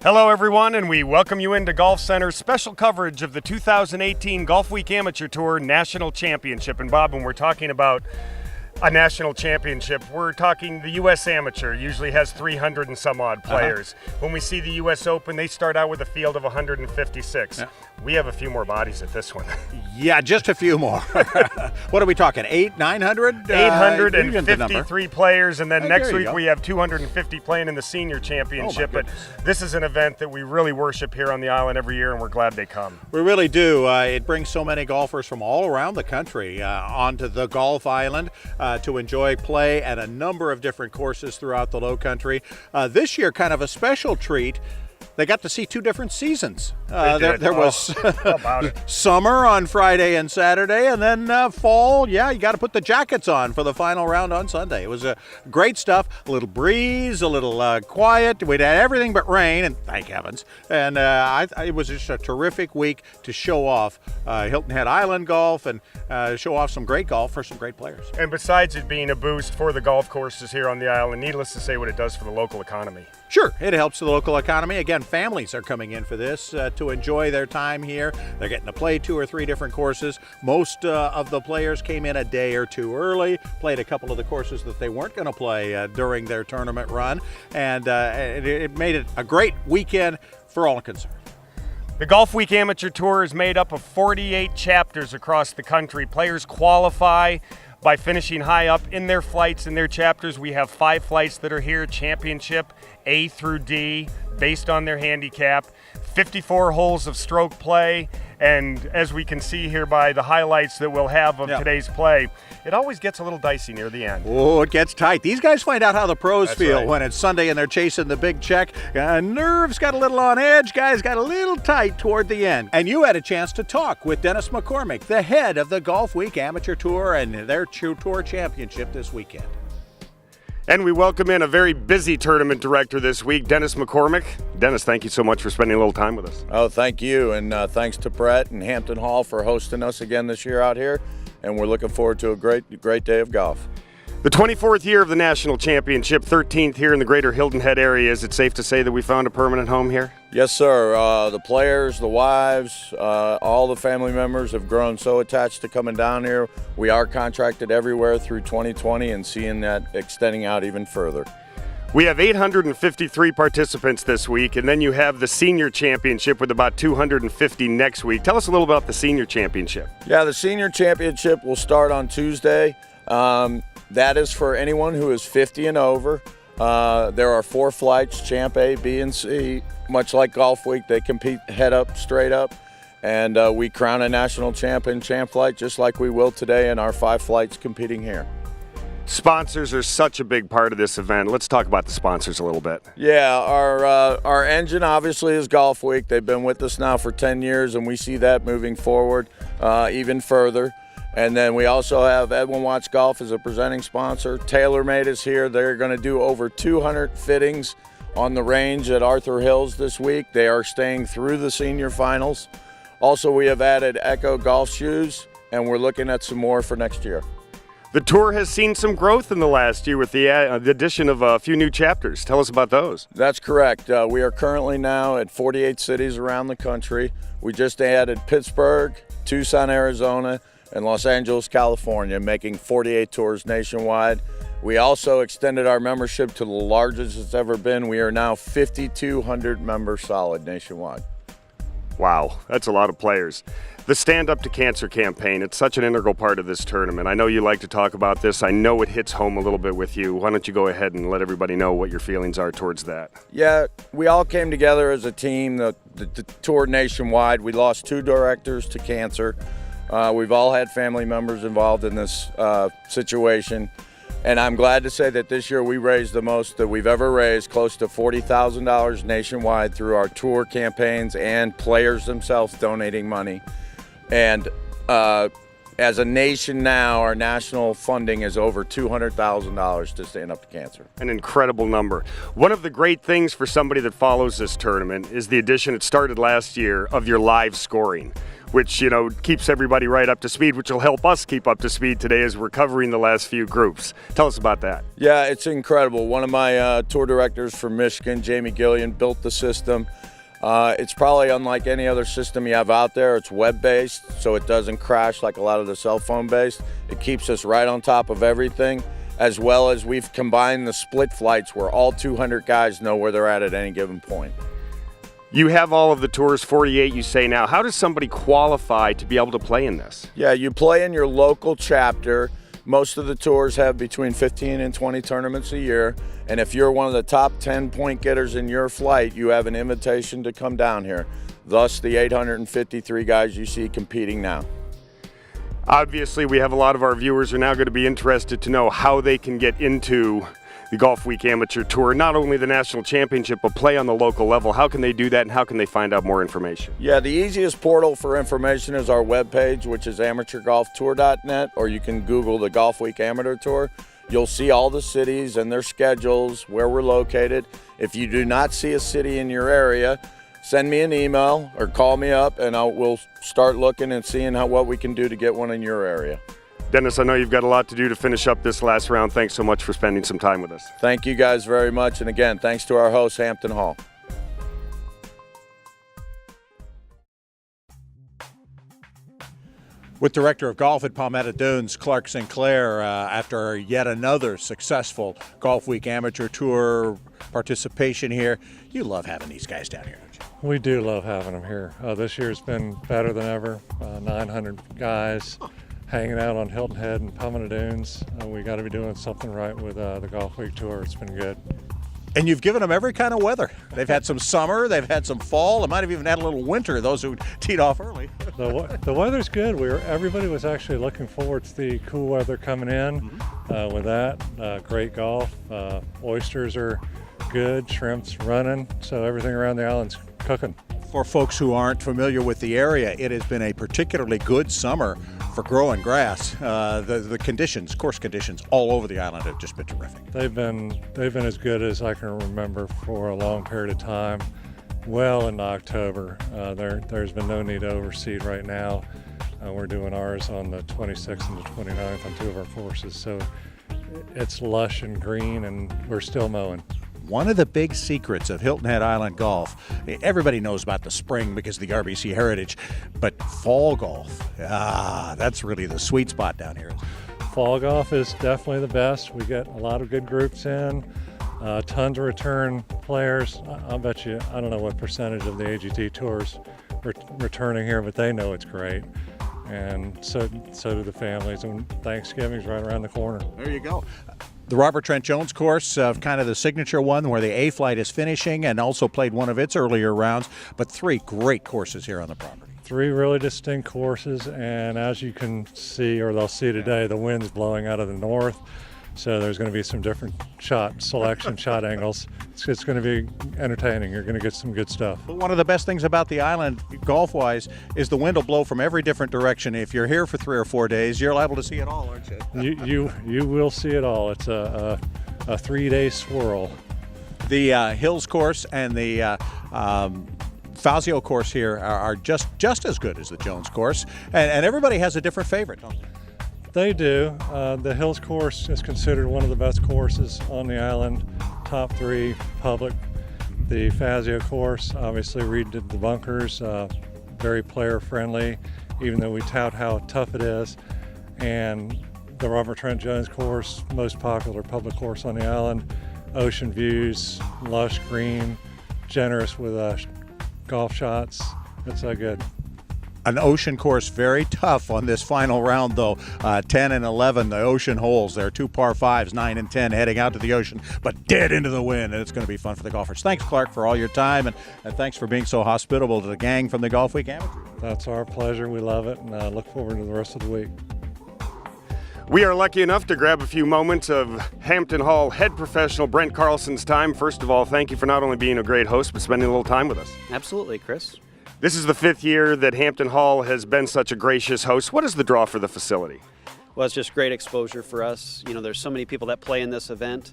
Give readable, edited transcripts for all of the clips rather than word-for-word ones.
Hello everyone, and we welcome you into Golf Center's special coverage of the 2018 GolfWeek Amateur Tour National Championship. And Bob, when we're talking about a national championship, we're talking the U.S. Amateur usually has 300 and some odd players. When we see the U.S. Open, they start out with a field of 156. Yeah. We have a few more bodies at this one. Yeah, just a few more. What are we talking, 900? 853 players, and then next week go. we have 250 playing in the senior championship. But this is an event that we really worship here on the island every year, and we're glad they come. We really do. It brings so many golfers from all around the country onto the Golf Island to enjoy play at a number of different courses throughout the Low Country. This year, kind of a special treat. They got to see two different seasons. There was summer on Friday and Saturday, and then fall. Yeah, you got to put the jackets on for the final round on Sunday. It was great stuff. A little breeze, a little quiet. We'd had everything but rain, and thank heavens. And it was just a terrific week to show off Hilton Head Island golf and show off some great golf for some great players. And besides it being a boost for the golf courses here on the island, needless to say what it does for the local economy. Sure, it helps the local economy. Again, families are coming in for this to enjoy their time here. They're getting to play 2 or 3 different courses. Most of the players came in a day or 2 early, played a couple of the courses that they weren't going to play during their tournament run, and it made it a great weekend for all concerned. The GolfWeek Amateur Tour is made up of 48 chapters across the country. Players qualify by finishing high up in their flights, in their chapters. We have 5 flights that are here, championship, A through D, based on their handicap, 54 holes of stroke play, and as we can see here by the highlights that we'll have of today's play, it always gets a little dicey near the end. Oh, it gets tight. These guys find out how the pros feel right. When it's Sunday and they're chasing the big check. Nerves got a little on edge. Guys got a little tight toward the end. And you had a chance to talk with Dennis McCormick, the head of the GolfWeek Amateur Tour and their Tour Championship this weekend. And we welcome in a very busy tournament director this week, Dennis McCormick. Dennis, thank you so much for spending a little time with us. Oh, thank you, and thanks to Brett and Hampton Hall for hosting us again this year out here, and we're looking forward to a great day of golf. The 24th year of the National Championship, 13th here in the greater Hilton Head area. Is it safe to say that we found a permanent home here? Yes, sir. The players, the wives, all the family members have grown so attached to coming down here. We are contracted everywhere through 2020 and seeing that extending out even further. We have 853 participants this week, and then you have the Senior Championship with about 250 next week. Tell us a little about the Senior Championship. Yeah, the Senior Championship will start on Tuesday. That is for anyone who is 50 and over. There are 4 flights, Champ A, B, and C. Much like Golf Week, they compete head up, straight up. And we crown a national champ in Champ Flight just like we will today in our 5 flights competing here. Sponsors are such a big part of this event. Let's talk about the sponsors a little bit. Yeah, our engine obviously is Golf Week. They've been with us now for 10 years, and we see that moving forward even further. And then we also have Edwin Watts Golf as a presenting sponsor. TaylorMade is here. They're going to do over 200 fittings on the range at Arthur Hills this week. They are staying through the senior finals. Also, we have added Echo golf shoes, and we're looking at some more for next year. The tour has seen some growth in the last year with the addition of a few new chapters. Tell us about those. That's correct. We are currently now at 48 cities around the country. We just added Pittsburgh, Tucson, Arizona, and Los Angeles, California, making 48 tours nationwide. We also extended our membership to the largest it's ever been. We are now 5,200 members solid nationwide. Wow, that's a lot of players. The Stand Up to Cancer campaign, it's such an integral part of this tournament. I know you like to talk about this. I know it hits home a little bit with you. Why don't you go ahead and let everybody know what your feelings are towards that? Yeah, we all came together as a team, the tour nationwide. We lost 2 directors to cancer. We've all had family members involved in this situation. And I'm glad to say that this year we raised the most that we've ever raised, close to $40,000 nationwide through our tour campaigns and players themselves donating money. And as a nation now, our national funding is over $200,000 to Stand Up to Cancer. An incredible number. One of the great things for somebody that follows this tournament is the addition, it started last year, of your live scoring. which, keeps everybody right up to speed, which will help us keep up to speed today as we're covering the last few groups. Tell us about that. Yeah, it's incredible. One of my tour directors from Michigan, Jamie Gillian, built the system. It's probably unlike any other system you have out there. It's web-based, so it doesn't crash like a lot of the cell phone-based. It keeps us right on top of everything, as well as we've combined the split flights where all 200 guys know where they're at any given point. You have all of the tours, 48 you say now. How does somebody qualify to be able to play in this? Yeah, you play in your local chapter. Most of the tours have between 15 and 20 tournaments a year. And if you're one of the top 10 point getters in your flight, you have an invitation to come down here. Thus the 853 guys you see competing now. Obviously, we have a lot of our viewers are now going to be interested to know how they can get into the GolfWeek Amateur Tour, not only the National Championship, but play on the local level. How can they do that, and how can they find out more information? Yeah, the easiest portal for information is our webpage, which is amateurgolftour.net, or you can Google the GolfWeek Amateur Tour. You'll see all the cities and their schedules, where we're located. If you do not see a city in your area, send me an email or call me up, and we'll start looking and seeing what we can do to get one in your area. Dennis, I know you've got a lot to do to finish up this last round. Thanks so much for spending some time with us. Thank you guys very much. And again, thanks to our host, Hampton Hall. With Director of Golf at Palmetto Dunes, Clark Sinclair, after yet another successful GolfWeek Amateur Tour participation here. You love having these guys down here, don't you? We do love having them here. This year's been better than ever. 900 guys hanging out on Hilton Head and Palmetto Dunes. We got to be doing something right with the GolfWeek Tour. It's been good. And you've given them every kind of weather. They've had some summer, they've had some fall, they might have even had a little winter, those who teed off early. The weather's good. Everybody was actually looking forward to the cool weather coming in. With that, great golf. Oysters are good, shrimp's running, so everything around the island's cooking. For folks who aren't familiar with the area, it has been a particularly good summer for growing grass. The conditions, course conditions all over the island have just been terrific. They've been as good as I can remember for a long period of time. Well into October. There's been no need to overseed right now. We're doing ours on the 26th and the 29th on 2 of our courses, so it's lush and green, and we're still mowing. One of the big secrets of Hilton Head Island golf, everybody knows about the spring because of the RBC heritage, but fall golf, that's really the sweet spot down here. Fall golf is definitely the best. We get a lot of good groups in, tons of return players. I'll bet you, I don't know what percentage of the AGT tours returning here, but they know it's great. And so do the families, and Thanksgiving's right around the corner. There you go. The Robert Trent Jones course, kind of the signature one where the A flight is finishing, and also played one of its earlier rounds, but 3 great courses here on the property. 3 really distinct courses, and as you can see, or they'll see today, the wind's blowing out of the north, so there's going to be some different shot selection, shot angles. It's going to be entertaining. You're going to get some good stuff. But one of the best things about the island, golf-wise, is the wind will blow from every different direction. If you're here for 3 or 4 days, you're liable to see it all, aren't you? You will see it all. It's a 3-day swirl. The Hills course and the Fazio course here are just as good as the Jones course, and everybody has a different favorite, don't they? They do. The Hills course is considered one of the best courses on the island, top 3 public. The Fazio course, obviously redid the bunkers, very player friendly, even though we tout how tough it is. And the Robert Trent Jones course, most popular public course on the island, ocean views, lush green, generous with golf shots. It's so good. An ocean course, very tough on this final round, though. 10 and 11, the ocean holes. There are 2 par 5s, 9 and 10, heading out to the ocean, but dead into the wind, and it's going to be fun for the golfers. Thanks, Clark, for all your time, and thanks for being so hospitable to the gang from the GolfWeek Amateur. That's our pleasure. We love it, and look forward to the rest of the week. We are lucky enough to grab a few moments of Hampton Hall head professional Brent Carlson's time. First of all, thank you for not only being a great host, but spending a little time with us. Absolutely, Chris. This is the 5th year that Hampton Hall has been such a gracious host. What is the draw for the facility? Well, it's just great exposure for us. You know, there's so many people that play in this event.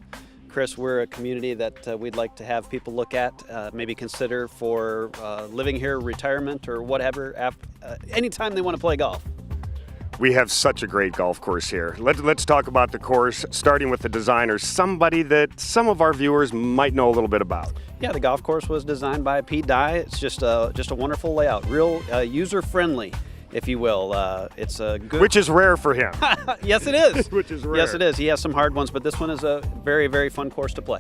Chris, we're a community that we'd like to have people look at, maybe consider for living here, retirement, or whatever, anytime they want to play golf. We have such a great golf course here. Let's talk about the course, starting with the designer, somebody that some of our viewers might know a little bit about. Yeah, the golf course was designed by Pete Dye. It's just a wonderful layout, real user-friendly, if you will. It's a good... Which is rare for him. Yes, it is. Which is rare. Yes, it is. He has some hard ones, but this one is a very, very fun course to play.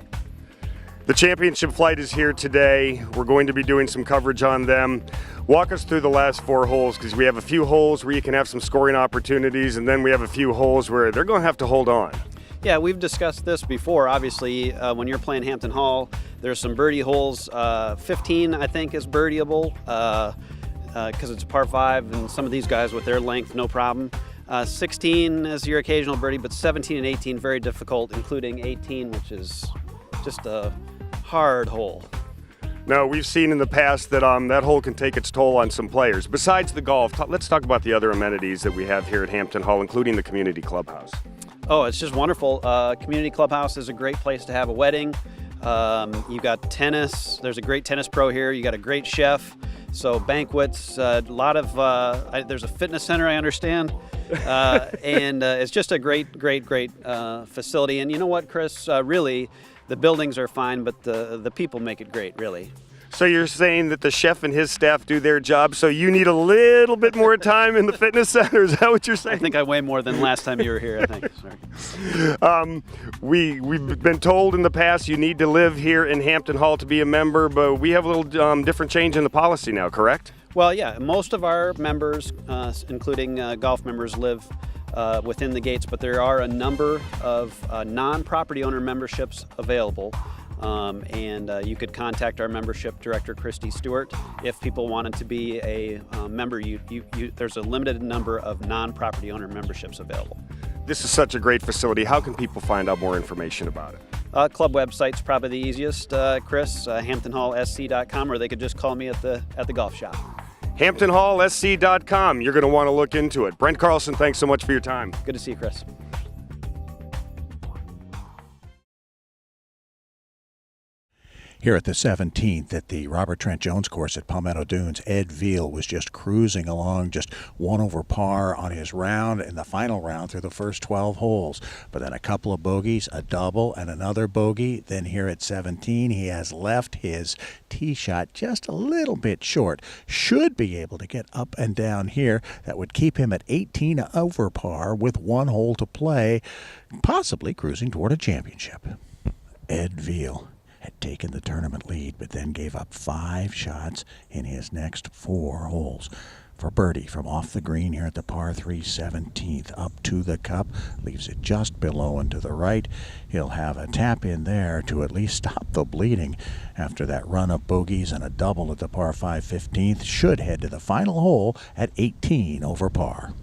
The championship flight is here today. We're going to be doing some coverage on them. Walk us through the last 4 holes, because we have a few holes where you can have some scoring opportunities, and then we have a few holes where they're going to have to hold on. Yeah, we've discussed this before. Obviously, when you're playing Hampton Hall, there's some birdie holes. 15, I think, is birdieable because it's a par 5, and some of these guys with their length, no problem. 16 is your occasional birdie, but 17 and 18 very difficult, including 18, which is just a hard hole. No, we've seen in the past that that hole can take its toll on some players. Besides the golf, let's talk about the other amenities that we have here at Hampton Hall, including the community clubhouse. Oh, it's just wonderful. Community clubhouse is a great place to have a wedding. You got tennis. There's a great tennis pro here. You got a great chef. So banquets, a lot of, there's a fitness center, I understand. And it's just a great facility. And you know what, Chris, really, the buildings are fine, but the people make it great, really. So you're saying that the chef and his staff do their job, so you need a little bit more time in the fitness center? Is that what you're saying? I think I weigh more than last time you were here, I think. Sorry. We've been told in the past you need to live here in Hampton Hall to be a member, but we have a little different change in the policy now, correct? Well, yeah, most of our members, including golf members, live within the gates, but there are a number of non-property owner memberships available. And you could contact our membership director, Christy Stewart, if people wanted to be a member. There's a limited number of non-property owner memberships available. This is such a great facility. How can people find out more information about it? Club website's probably the easiest, Chris, hamptonhallsc.com, or they could just call me at the golf shop. hamptonhallsc.com. You're going to want to look into it. Brent Carlson, thanks so much for your time. Good to see you, Chris. Here at the 17th at the Robert Trent Jones course at Palmetto Dunes, Ed Veal was just cruising along, just 1 over par on his round in the final round through the first 12 holes. But then a couple of bogeys, a double, and another bogey. Then here at 17, he has left his tee shot just a little bit short. Should be able to get up and down here. That would keep him at 18 over par with 1 hole to play, possibly cruising toward a championship. Ed Veal had taken the tournament lead, but then gave up 5 shots in his next 4 holes. For birdie from off the green here at the par 3 17th up to the cup, leaves it just below and to the right. He'll have a tap in there to at least stop the bleeding after that run of bogeys and a double at the par 5 15th. Should head to the final hole at 18 over par.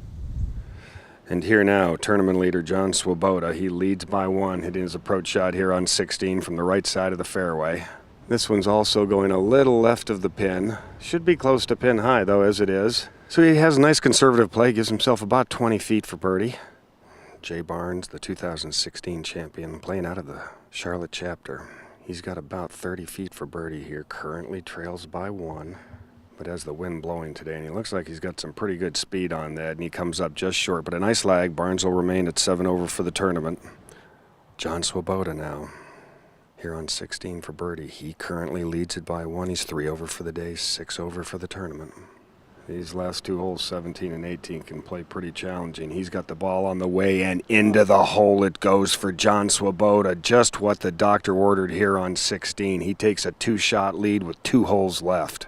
And here now, tournament leader John Swoboda. He leads by 1, hitting his approach shot here on 16 from the right side of the fairway. This one's also going a little left of the pin. Should be close to pin high, though, as it is. So he has a nice conservative play, gives himself about 20 feet for birdie. Jay Barnes, the 2016 champion, playing out of the Charlotte chapter. He's got about 30 feet for birdie here, currently trails by 1. But has the wind blowing today, and he looks like he's got some pretty good speed on that, and he comes up just short. But a nice lag. Barnes will remain at 7 over for the tournament. John Swoboda now, here on 16 for birdie. He currently leads it by 1. He's 3 over for the day, 6 over for the tournament. These last 2 holes, 17 and 18, can play pretty challenging. He's got the ball on the way, and into the hole it goes for John Swoboda. Just what the doctor ordered here on 16. He takes a 2-shot lead with 2 holes left.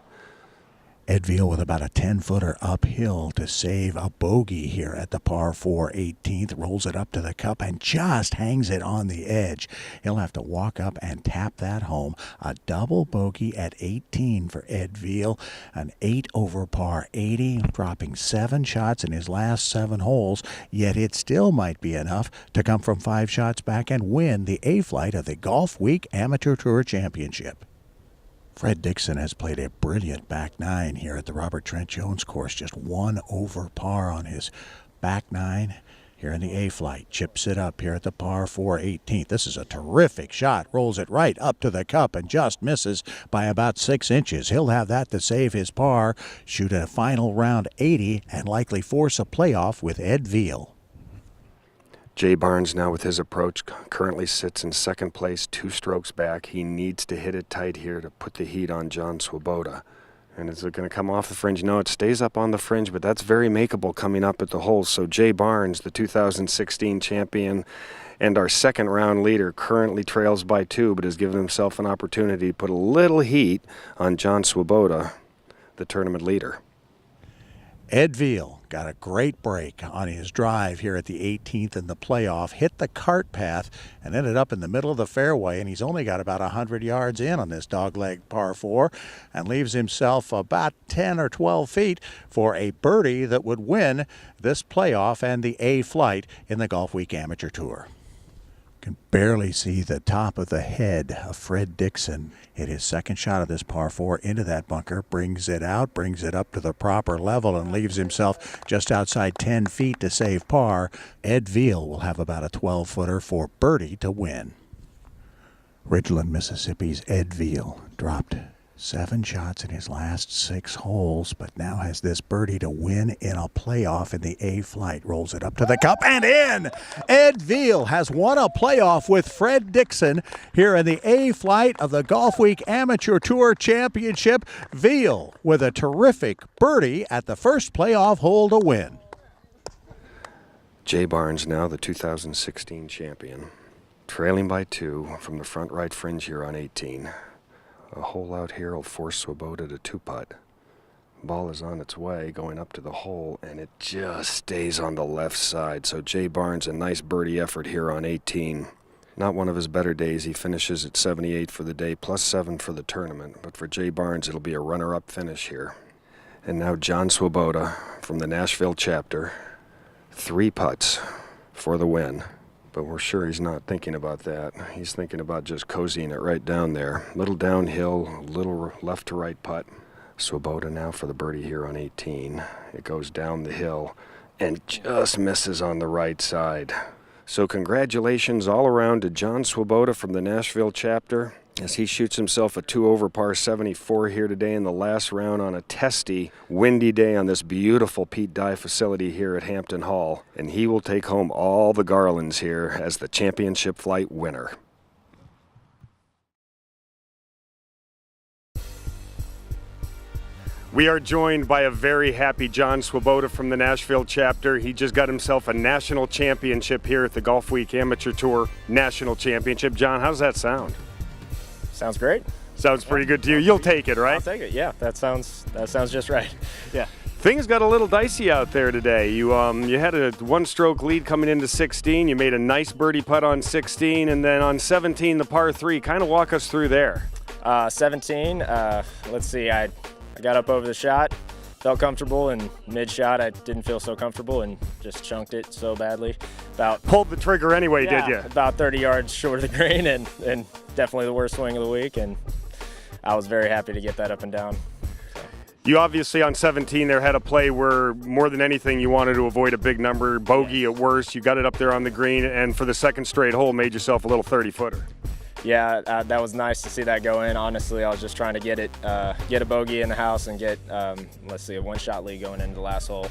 Ed Veal with about a 10-footer uphill to save a bogey here at the par 4 18th. Rolls it up to the cup and just hangs it on the edge. He'll have to walk up and tap that home. A double bogey at 18 for Ed Veal. An 8 over par 80, dropping 7 shots in his last 7 holes. Yet it still might be enough to come from 5 shots back and win the A flight of the GolfWeek Amateur Tour Championship. Fred Dixon has played a brilliant back 9 here at the Robert Trent Jones course, just 1 over par on his back 9. here in the A flight. Chips it up here at the par 4 18th. This is a terrific shot. Rolls it right up to the cup and just misses by about 6 inches. He'll have that to save his par, shoot a final round 80, and likely force a playoff with Ed Veal. Jay Barnes now with his approach currently sits in second place, 2 strokes back. He needs to hit it tight here to put the heat on John Swoboda. And is it going to come off the fringe? No, it stays up on the fringe, but that's very makeable coming up at the holes. So Jay Barnes, the 2016 champion and our second round leader, currently trails by 2, but has given himself an opportunity to put a little heat on John Swoboda, the tournament leader. Ed Veal got a great break on his drive here at the 18th in the playoff, hit the cart path and ended up in the middle of the fairway, and he's only got about 100 yards in on this dogleg par 4 and leaves himself about 10 or 12 feet for a birdie that would win this playoff and the A flight in the GolfWeek Amateur Tour. Can barely see the top of the head of Fred Dixon. Hit his second shot of this par 4 into that bunker, brings it out, brings it up to the proper level, and leaves himself just outside 10 feet to save par. Ed Veal will have about a 12-footer for birdie to win. Ridgeland, Mississippi's Ed Veal dropped 7 shots in his last 6 holes, but now has this birdie to win in a playoff in the A flight. Rolls it up to the cup and in! Ed Veal has won a playoff with Fred Dixon here in the A flight of the GolfWeek Amateur Tour Championship. Veal with a terrific birdie at the first playoff hole to win. Jay Barnes now the 2016 champion, trailing by 2 from the front right fringe here on 18. A hole out here will force Swoboda to 2-putt. Ball is on its way, going up to the hole, and it just stays on the left side. So Jay Barnes, a nice birdie effort here on 18. Not one of his better days. He finishes at 78 for the day, plus 7 for the tournament. But for Jay Barnes, it'll be a runner-up finish here. And now John Swoboda from the Nashville chapter. 3 putts for the win. But we're sure he's not thinking about that. He's thinking about just cozying it right down there. Little downhill, little left to right putt. Swoboda now for the birdie here on 18. It goes down the hill and just misses on the right side. So congratulations all around to John Swoboda from the Nashville chapter as he shoots himself a 2-over par 74 here today in the last round on a testy, windy day on this beautiful Pete Dye facility here at Hampton Hall. And he will take home all the garlands here as the championship flight winner. We are joined by a very happy John Swoboda from the Nashville chapter. He just got himself a national championship here at the GolfWeek Amateur Tour National Championship. John, how does that sound? Sounds great. Sounds pretty good to you. You'll take it, right? I'll take it. Yeah, that sounds just right. Yeah. Things got a little dicey out there today. You had a 1-stroke lead coming into 16. You made a nice birdie putt on 16, and then on 17, the par 3. Kind of walk us through there. 17. Let's see. I got up over the shot, felt comfortable, and mid-shot I didn't feel so comfortable and just chunked it so badly. Pulled the trigger anyway, yeah, did you? About 30 yards short of the green, and definitely the worst swing of the week, and I was very happy to get that up and down. So. You obviously on 17 there had a play where more than anything you wanted to avoid a big number, bogey at worst. You got it up there on the green, and for the second straight hole made yourself a little 30-footer. Yeah, that was nice to see that go in. Honestly, I was just trying to get a bogey in the house and get, let's see, a 1-shot lead going into the last hole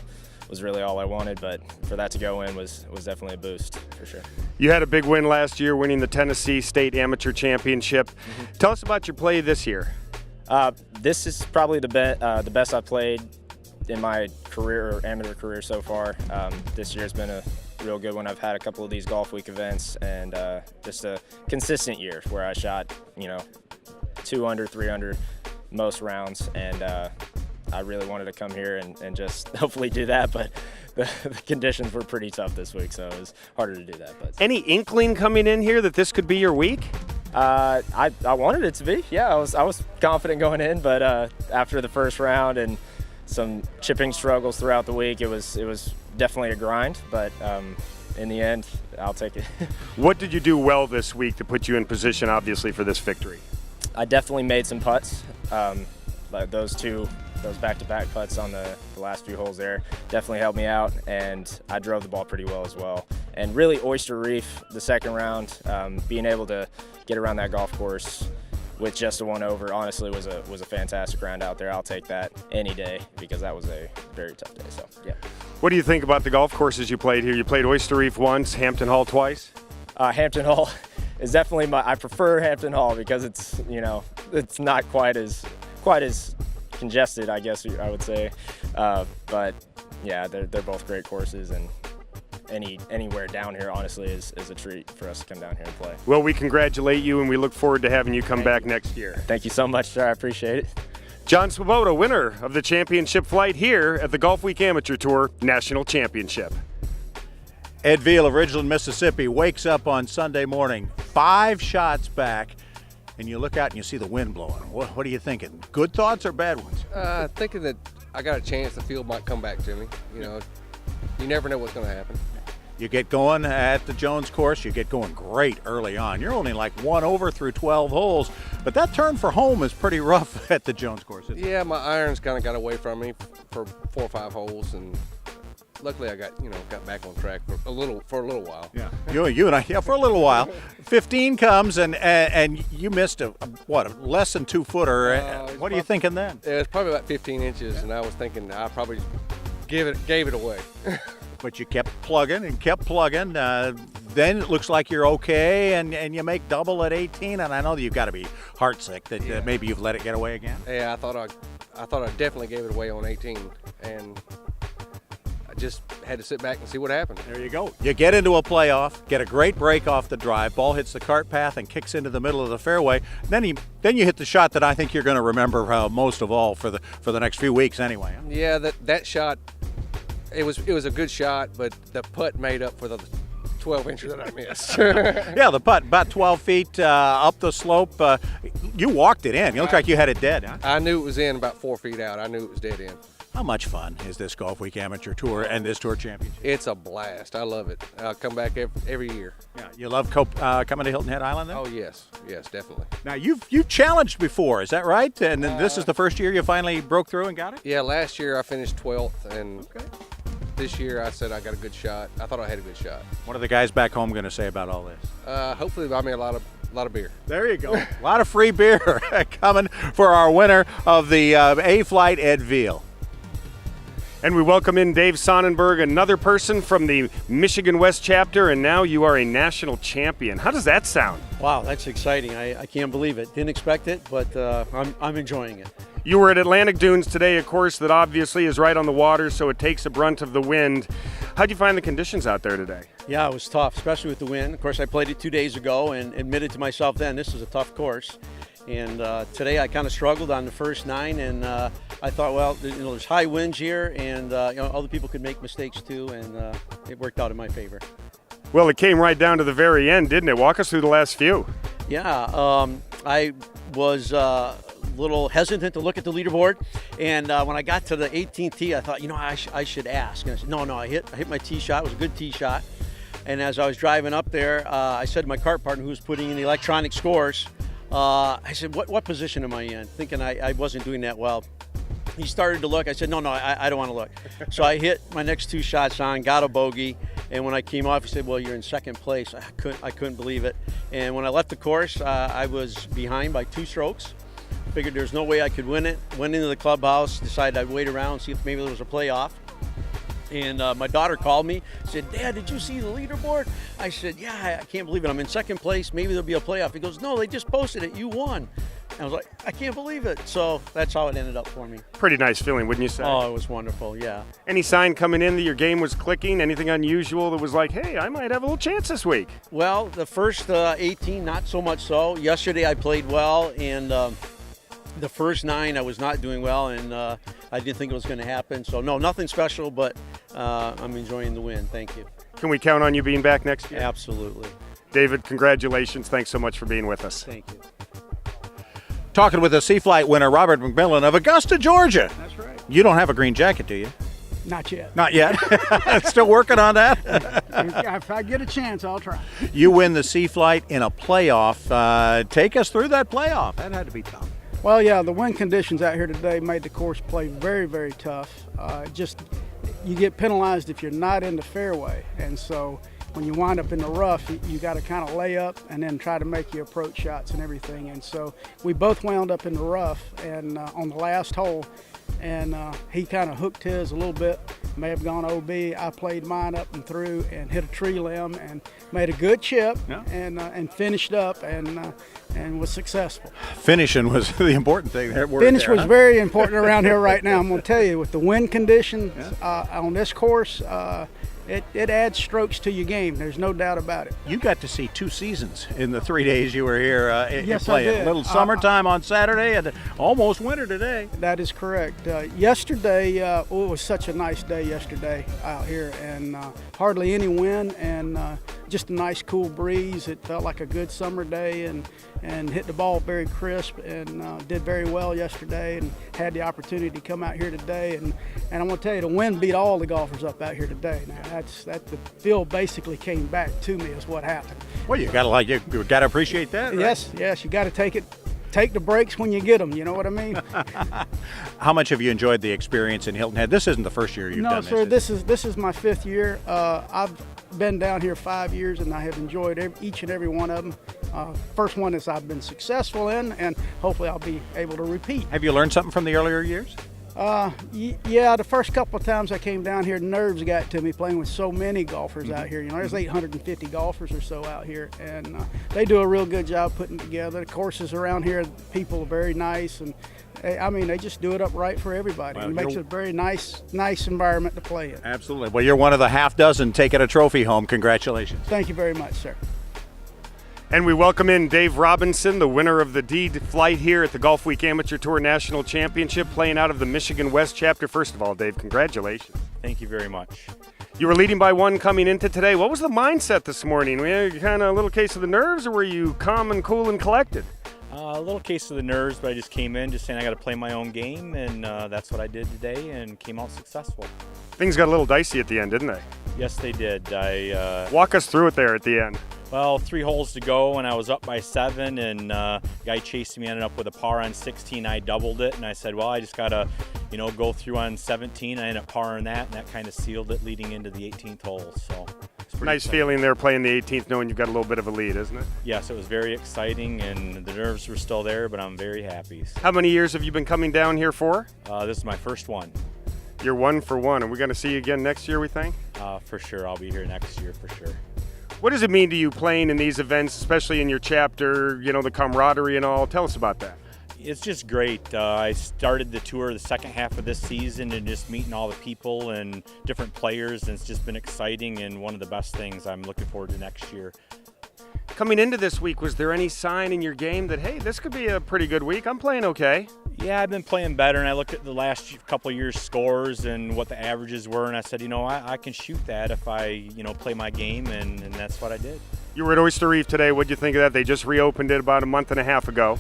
was really all I wanted, but for that to go in was definitely a boost for sure. You had a big win last year, winning the Tennessee State Amateur Championship. Mm-hmm. Tell us about your play this year. This is probably the best I've played in my career or amateur career so far. This year's been a real good one. I've had a couple of these GolfWeek events and just a consistent year where I shot, 2 under, 3 under most rounds, and I really wanted to come here and just hopefully do that, but the conditions were pretty tough this week, so it was harder to do that. But any inkling coming in here that this could be your week? I wanted it to be. Yeah, I was confident going in, but after the first round and some chipping struggles throughout the week, it was definitely a grind, but in the end, I'll take it. What did you do well this week to put you in position, obviously, for this victory? I definitely made some putts. Like those two those back-to-back putts on the last few holes there definitely helped me out, and I drove the ball pretty well as well. And really, Oyster Reef, the second round, being able to get around that golf course with just a 1 over, honestly, was a fantastic round out there. I'll take that any day because that was a very tough day. So, yeah. What do you think about the golf courses you played here? You played Oyster Reef once, Hampton Hall twice. Hampton Hall is definitely I prefer Hampton Hall because it's, you know, it's not quite as congested, I guess I would say. But yeah, they're both great courses, and anywhere down here, honestly, is a treat for us to come down here and play. Well, we congratulate you, and we look forward to having you come back next year. Thank you so much, sir. I appreciate it. John Swoboda, winner of the championship flight here at the GolfWeek Amateur Tour National Championship. Ed Veal of Ridgeland, Mississippi, wakes up on Sunday morning 5 shots back, and you look out and you see the wind blowing. What are you thinking? Good thoughts or bad ones? Thinking that I got a chance the field might come back to me. You know, you never know what's going to happen. You get going at the Jones course, you get going great early on. You're only like 1 over through 12 holes, but that turn for home is pretty rough at the Jones course. Yeah, my irons kind of got away from me for 4 or 5 holes, and luckily I got back on track for a little while. Yeah, you and I, for a little while. 15 comes, and you missed a less than 2-footer. What are you thinking then? It was probably about 15 inches, and I was thinking I probably gave it away. But you kept plugging and kept plugging. Then it looks like you're okay, and you make double at 18. And I know that you've got to be heartsick that maybe you've let it get away again. Yeah, I thought I definitely gave it away on 18, and I just had to sit back and see what happened. There you go. You get into a playoff, get a great break off the drive, ball hits the cart path and kicks into the middle of the fairway. Then you hit the shot that I think you're going to remember most of all for the next few weeks anyway. Yeah, that shot. It was a good shot, but the putt made up for the 12 inches that I missed. Yeah, the putt about 12 feet up the slope. You walked it in. You looked like you had it dead, huh? I knew it was in about 4 feet out. I knew it was dead in. How much fun is this GolfWeek Amateur Tour and this Tour Championship? It's a blast. I love it. I'll come back every year. Yeah, you love coming to Hilton Head Island then? Oh, yes, definitely. Now, you've challenged before, is that right? And this is the first year you finally broke through and got it? Yeah, last year I finished 12th, and this year I said I got a good shot. I thought I had a good shot. What are the guys back home going to say about all this? Hopefully buy me a lot of beer. There you go. A lot of free beer coming for our winner of the A-Flight, Ed Veal. And we welcome in Dave Sonnenberg, another person from the Michigan West chapter, and now you are a national champion. How does that sound? Wow, that's exciting. I can't believe it. Didn't expect it, but I'm enjoying it. You were at Atlantic Dunes today, a course that obviously is right on the water, so it takes a brunt of the wind. How'd you find the conditions out there today? Yeah, it was tough, especially with the wind. Of course, I played it 2 days ago and admitted to myself then this is a tough course. And today I kind of struggled on the first 9, and I thought, well, there's high winds here, and other people could make mistakes too, and it worked out in my favor. Well, it came right down to the very end, didn't it? Walk us through the last few. Yeah, I was a little hesitant to look at the leaderboard, and when I got to the 18th tee, I thought, I should ask. And I said, no, I hit my tee shot. It was a good tee shot. And as I was driving up there, I said to my cart partner who was putting in the electronic scores, I said, what position am I in? Thinking I wasn't doing that well. He started to look. I said, no, I don't want to look. So I hit my next 2 shots on, got a bogey, and when I came off, he said, well, you're in second place. I couldn't believe it. And when I left the course, I was behind by 2 strokes. Figured there's no way I could win it. Went into the clubhouse, decided I'd wait around, see if maybe there was a playoff. And my daughter called me, said, Dad, did you see the leaderboard? I said, yeah, I can't believe it. I'm in second place. Maybe there'll be a playoff. He goes, no, they just posted it. You won. And I was like, I can't believe it. So that's how it ended up for me. Pretty nice feeling, wouldn't you say? Oh, it was wonderful, yeah. Any sign coming in that your game was clicking? Anything unusual that was like, hey, I might have a little chance this week? Well, the first 18, not so much so. Yesterday I played well, and the first 9 I was not doing well, and I didn't think it was going to happen. So, no, nothing special, but I'm enjoying the win. Thank you. Can we count on you being back next year? Absolutely. David, congratulations. Thanks so much for being with us. Thank you. Talking with the Sea-Flight winner, Robert Mcmillan of Augusta, Georgia. That's right. You don't have a green jacket, do you? Not yet. Not yet. Still working on that. If I get a chance, I'll try. You win the Sea-Flight in a playoff. Take us through that playoff. That had to be tough. Well, yeah, the wind conditions out here today made the course play very, very tough. You get penalized if you're not in the fairway, and so when you wind up in the rough, you got to kind of lay up and then try to make your approach shots and everything. And so we both wound up in the rough and on the last hole, and he kind of hooked his a little bit, may have gone OB. I played mine up and through and hit a tree limb and made a good chip, and finished up and was successful. Finishing was the important thing. Finish was very important around here right now. I'm going to tell you, with the wind conditions on this course, it adds strokes to your game. There's no doubt about it. You got to see 2 seasons in the 3 days you were here. Yes, playing. I did. A little summertime on Saturday and almost winter today. That is correct. Yesterday, it was such a nice day yesterday out here, and hardly any wind, and just a nice cool breeze. It felt like a good summer day, and hit the ball very crisp, and did very well yesterday, and had the opportunity to come out here today. And I'm going to tell you, the wind beat all the golfers up out here today. Now, the field basically came back to me is what happened. Well, you gotta appreciate that. Right? Yes, you got to take the breaks when you get them. You know what I mean? How much have you enjoyed the experience in Hilton Head? This isn't the first year you've done this. No, sir. This is my 5th year. I've been down here 5 years, and I have enjoyed each and every one of them. First one is I've been successful in, and hopefully I'll be able to repeat. Have you learned something from the earlier years? Yeah, the first couple of times I came down here, nerves got to me playing with so many golfers out here. You know, there's 850 golfers or so out here, and they do a real good job putting together. The courses around here, people are very nice, and they just do it up right for everybody. Well, it makes it a very nice environment to play in. Absolutely. Well, you're one of the half dozen taking a trophy home. Congratulations. Thank you very much, sir. And we welcome in Dave Robinson, the winner of the D flight here at the GolfWeek Amateur Tour National Championship, playing out of the Michigan West chapter. First of all, Dave, congratulations. Thank you very much. You were leading by 1 coming into today. What was the mindset this morning? Were you kind of a little case of the nerves, or were you calm and cool and collected? A little case of the nerves, but I just came in just saying I got to play my own game, and that's what I did today and came out successful. Things got a little dicey at the end, didn't they? Yes, they did. Walk us through it there at the end. Well, 3 holes to go, and I was up by 7, and guy chasing me ended up with a par on 16. I doubled it, and I said, well, I just got to, go through on 17. I ended up parring that, and that kind of sealed it leading into the 18th hole. So nice feeling there playing the 18th, knowing you've got a little bit of a lead, isn't it? Yes, it was very exciting, and the nerves were still there, but I'm very happy. How many years have you been coming down here for? This is my first one. You're 1 for 1. Are we going to see you again next year, we think? For sure. I'll be here next year for sure. What does it mean to you playing in these events, especially in your chapter, the camaraderie and all? Tell us about that. It's just great. I started the tour the second half of this season and just meeting all the people and different players, and it's just been exciting and one of the best things I'm looking forward to next year. Coming into this week, was there any sign in your game that, hey, this could be a pretty good week? I'm playing okay. Yeah, I've been playing better, and I looked at the last couple of years' scores and what the averages were, and I said, I can shoot that if I, play my game, and that's what I did. You were at Oyster Reef today. What'd you think of that? They just reopened it about a month and a half ago.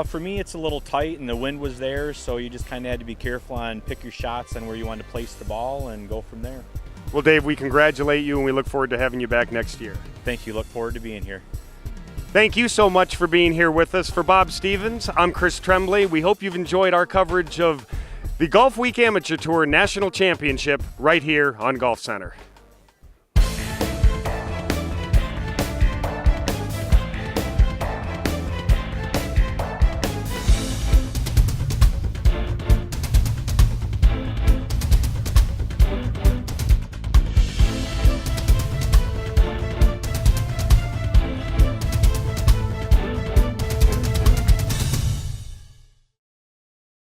For me, it's a little tight, and the wind was there, so you just kind of had to be careful and pick your shots on where you wanted to place the ball and go from there. Well, Dave, we congratulate you, and we look forward to having you back next year. Thank you. Look forward to being here. Thank you so much for being here with us. For Bob Stevens, I'm Chris Tremblay. We hope you've enjoyed our coverage of the GolfWeek Amateur Tour National Championship right here on Golf Center.